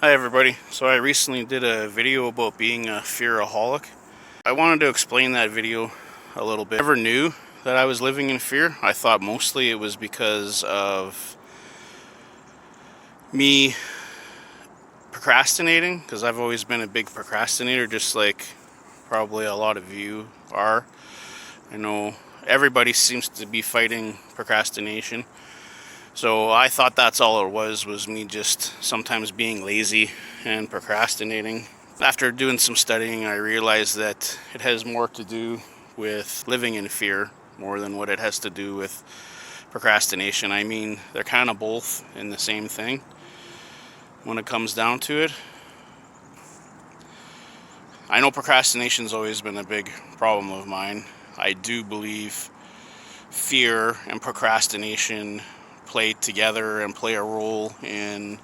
Hi everybody. So I recently did a video about being a fearaholic. I wanted to explain that video a little bit. I never knew that I was living in fear. I thought mostly it was because of me procrastinating, because I've always been a big procrastinator, just like probably a lot of you are. I know everybody seems to be fighting procrastination. So I thought that's all it was me just sometimes being lazy and procrastinating. After doing some studying, I realized that it has more to do with living in fear more than what it has to do with procrastination. I mean, they're kind of both in the same thing when it comes down to it. I know procrastination's always been a big problem of mine. I do believe fear and procrastination play together and play a role in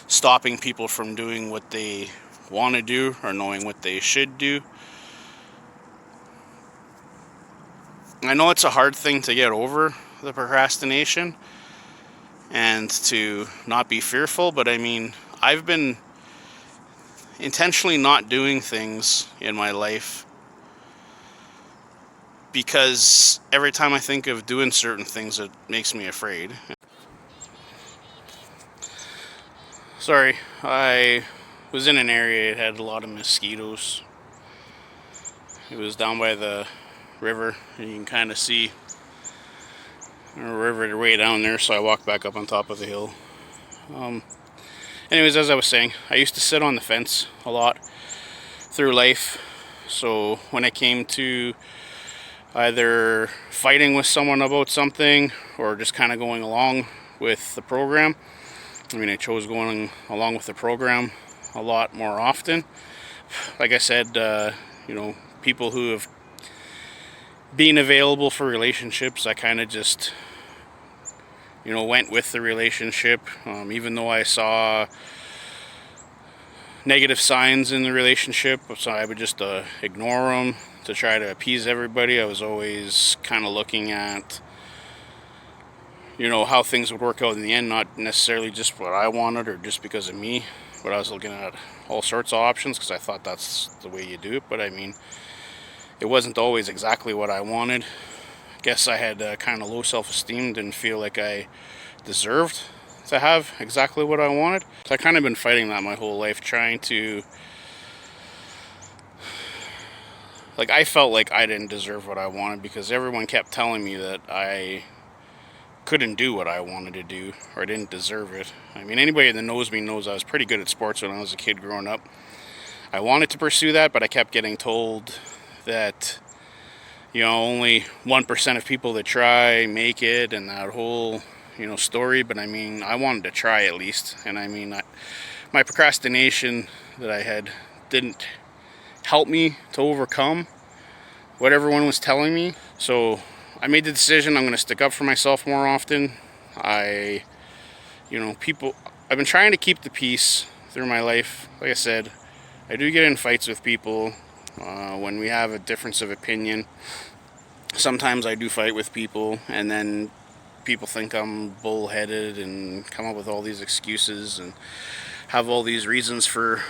stopping people from doing what they want to do or knowing what they should do. I know it's a hard thing to get over, the procrastination, and to not be fearful, but I mean, I've been intentionally not doing things in my life because every time I think of doing certain things, it makes me afraid. Sorry, I was in an area that had a lot of mosquitoes. It was down by the river, and you can kind of see the river way down there, so I walked back up on top of the hill. Anyways, as I was saying, I used to sit on the fence a lot through life, so when it came to either fighting with someone about something or just kind of going along with the program, I chose going along with the program a lot more often. Like I said, people who have been available for relationships, I kind of just, went with the relationship, even though I saw negative signs in the relationship, so I would just ignore them to try to appease everybody. I was always kind of looking at how things would work out in the end, not necessarily just what I wanted or just because of me, but I was looking at all sorts of options because I thought that's the way you do it. But it wasn't always exactly what I wanted. I guess I had kind of low self-esteem, didn't feel like I deserved to have exactly what I wanted. So I kind of been fighting that my whole life, trying to, I felt like I didn't deserve what I wanted because everyone kept telling me that I couldn't do what I wanted to do, or I didn't deserve it. Anybody that knows me knows I was pretty good at sports when I was a kid growing up. I wanted to pursue that, but I kept getting told that, only 1% of people that try make it, and that whole, story. But I wanted to try at least. And my procrastination that I had didn't help me to overcome what everyone was telling me. So I made the decision I'm going to stick up for myself more often. I've been trying to keep the peace through my life. Like I said, I do get in fights with people when we have a difference of opinion. Sometimes I do fight with people, and then people think I'm bullheaded and come up with all these excuses and have all these reasons for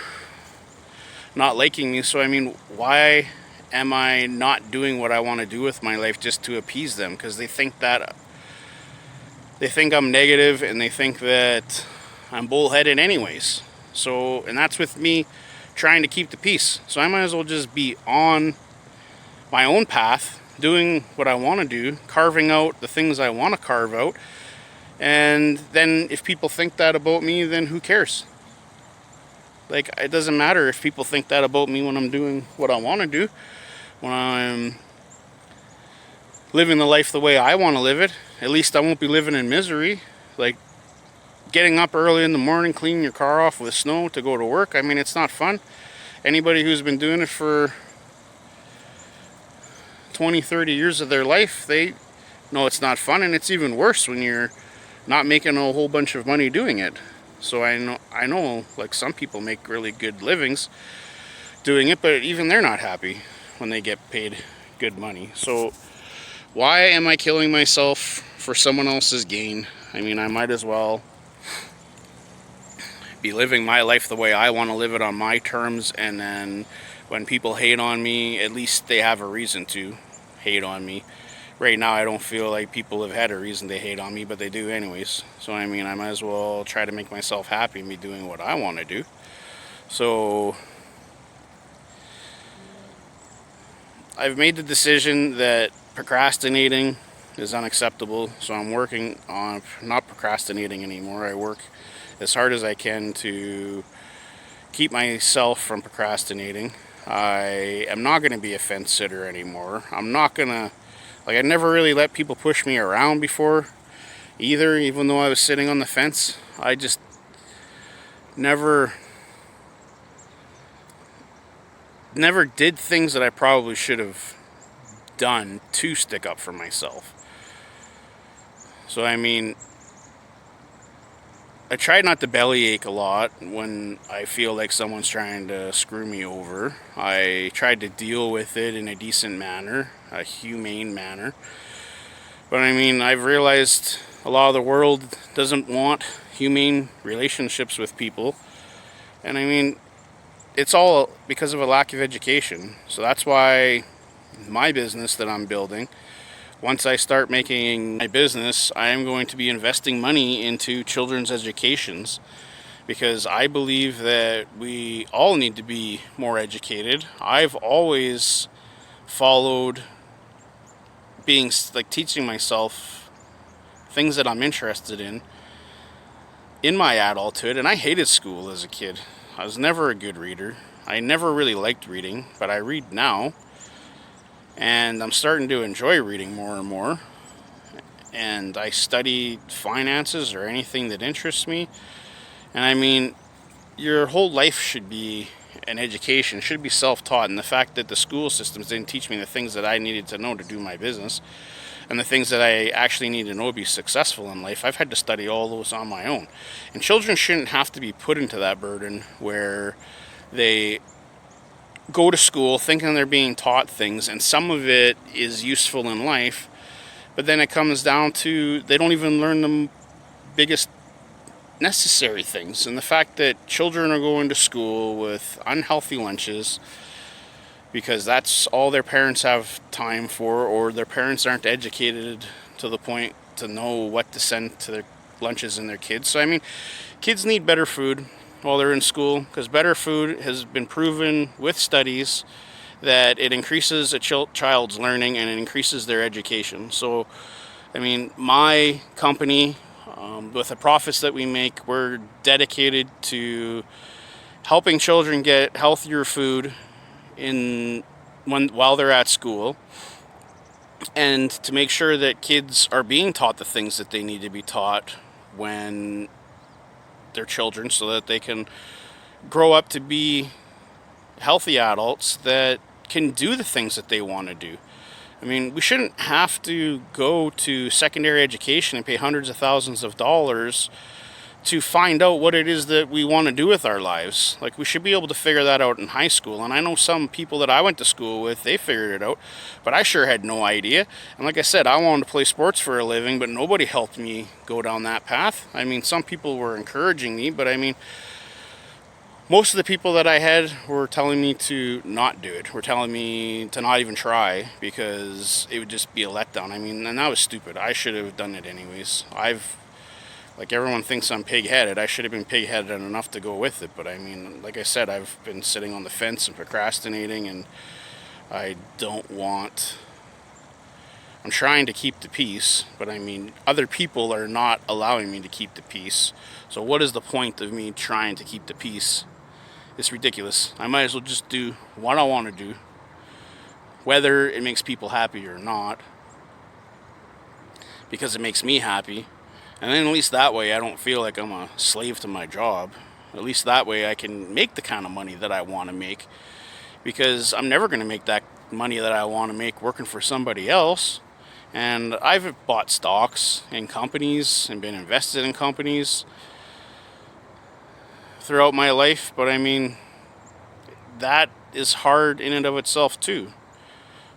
not liking me. So why am I not doing what I want to do with my life just to appease them? Because they think I'm negative, and they think that I'm bullheaded anyways. So, and that's with me trying to keep the peace. So I might as well just be on my own path, doing what I want to do, carving out the things I want to carve out. And then if people think that about me, then who cares? It doesn't matter if people think that about me when I'm doing what I want to do. When I'm living the life the way I want to live it, at least I won't be living in misery. Getting up early in the morning, cleaning your car off with snow to go to work, it's not fun. Anybody who's been doing it for 20, 30 years of their life, they know it's not fun, and it's even worse when you're not making a whole bunch of money doing it. So I know some people make really good livings doing it, but even they're not happy when they get paid good money. So why am I killing myself for someone else's gain? I might as well be living my life the way I want to live it on my terms, and then when people hate on me, at least they have a reason to hate on me. Right now, I don't feel like people have had a reason to hate on me, but they do anyways. So, I mean, I might as well try to make myself happy and be doing what I want to do. So, I've made the decision that procrastinating is unacceptable. So, I'm working on not procrastinating anymore. I work as hard as I can to keep myself from procrastinating. I am not going to be a fence sitter anymore. I'm not going to, I never really let people push me around before either, even though I was sitting on the fence. I just never did things that I probably should have done to stick up for myself. So, I mean, I try not to bellyache a lot when I feel like someone's trying to screw me over. I tried to deal with it in a decent manner, a humane manner. But I mean, I've realized a lot of the world doesn't want humane relationships with people. And I mean, it's all because of a lack of education. So that's why my business that I'm building, once I start making my business, I am going to be investing money into children's educations, because I believe that we all need to be more educated. I've always followed being teaching myself things that I'm interested in my adulthood, and I hated school as a kid. I was never a good reader. I never really liked reading, but I read now. And I'm starting to enjoy reading more and more. And I study finances or anything that interests me. And I mean, your whole life should be an education, should be self-taught. And the fact that the school systems didn't teach me the things that I needed to know to do my business, and the things that I actually need to know to be successful in life, I've had to study all those on my own. And children shouldn't have to be put into that burden where they go to school thinking they're being taught things, and some of it is useful in life, but then it comes down to they don't even learn the biggest necessary things. And the fact that children are going to school with unhealthy lunches because that's all their parents have time for, or their parents aren't educated to the point to know what to send to their lunches and their kids. So I mean, kids need better food while they're in school, because better food has been proven with studies that it increases a child's learning and it increases their education. So, I mean, my company, with the profits that we make, we're dedicated to helping children get healthier food while they're at school, and to make sure that kids are being taught the things that they need to be taught when they're children, so that they can grow up to be healthy adults that can do the things that they want to do. I mean, we shouldn't have to go to secondary education and pay hundreds of thousands of dollars to find out what it is that we want to do with our lives. Like, we should be able to figure that out in high school. And I know some people that I went to school with, they figured it out, but I sure had no idea. And like I said, I wanted to play sports for a living, but nobody helped me go down that path. I mean, some people were encouraging me, but I mean, most of the people that I had were telling me to not do it. Were telling me to not even try, because it would just be a letdown. I mean, and that was stupid. I should have done it anyways. Like, everyone thinks I'm pig-headed. I should have been pig-headed enough to go with it. But I mean, like I said, I've been sitting on the fence and procrastinating, and I'm trying to keep the peace, but I mean, other people are not allowing me to keep the peace. So what is the point of me trying to keep the peace? It's ridiculous. I might as well just do what I want to do, whether it makes people happy or not, because it makes me happy. And then at least that way I don't feel like I'm a slave to my job. At least that way I can make the kind of money that I want to make, because I'm never going to make that money that I want to make working for somebody else. And I've bought stocks in companies and been invested in companies throughout my life, but I mean, that is hard in and of itself too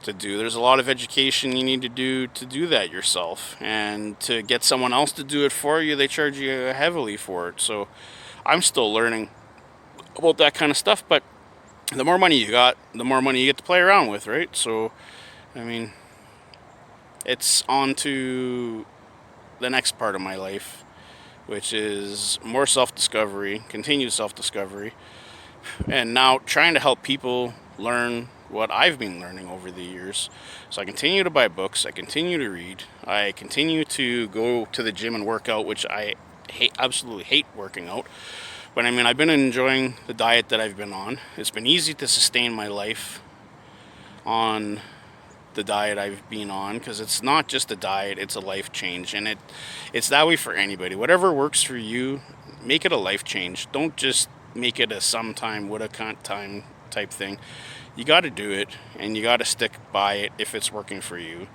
to do. There's a lot of education you need to do that yourself, and to get someone else to do it for you, they charge you heavily for it. So I'm still learning about that kind of stuff, but the more money you got, the more money you get to play around with, right? So, I mean, it's on to the next part of my life, which is more self discovery, continued self discovery, and now trying to help people learn what I've been learning over the years. So I continue to buy books, I continue to read, I continue to go to the gym and work out, which I absolutely hate working out. But I mean, I've been enjoying the diet that I've been on. It's been easy to sustain my life on the diet I've been on because it's not just a diet, it's a life change, and it's that way for anybody. Whatever works for you, make it a life change. Don't just make it a sometime, what a cunt time type thing. You got to do it, and you got to stick by it if it's working for you.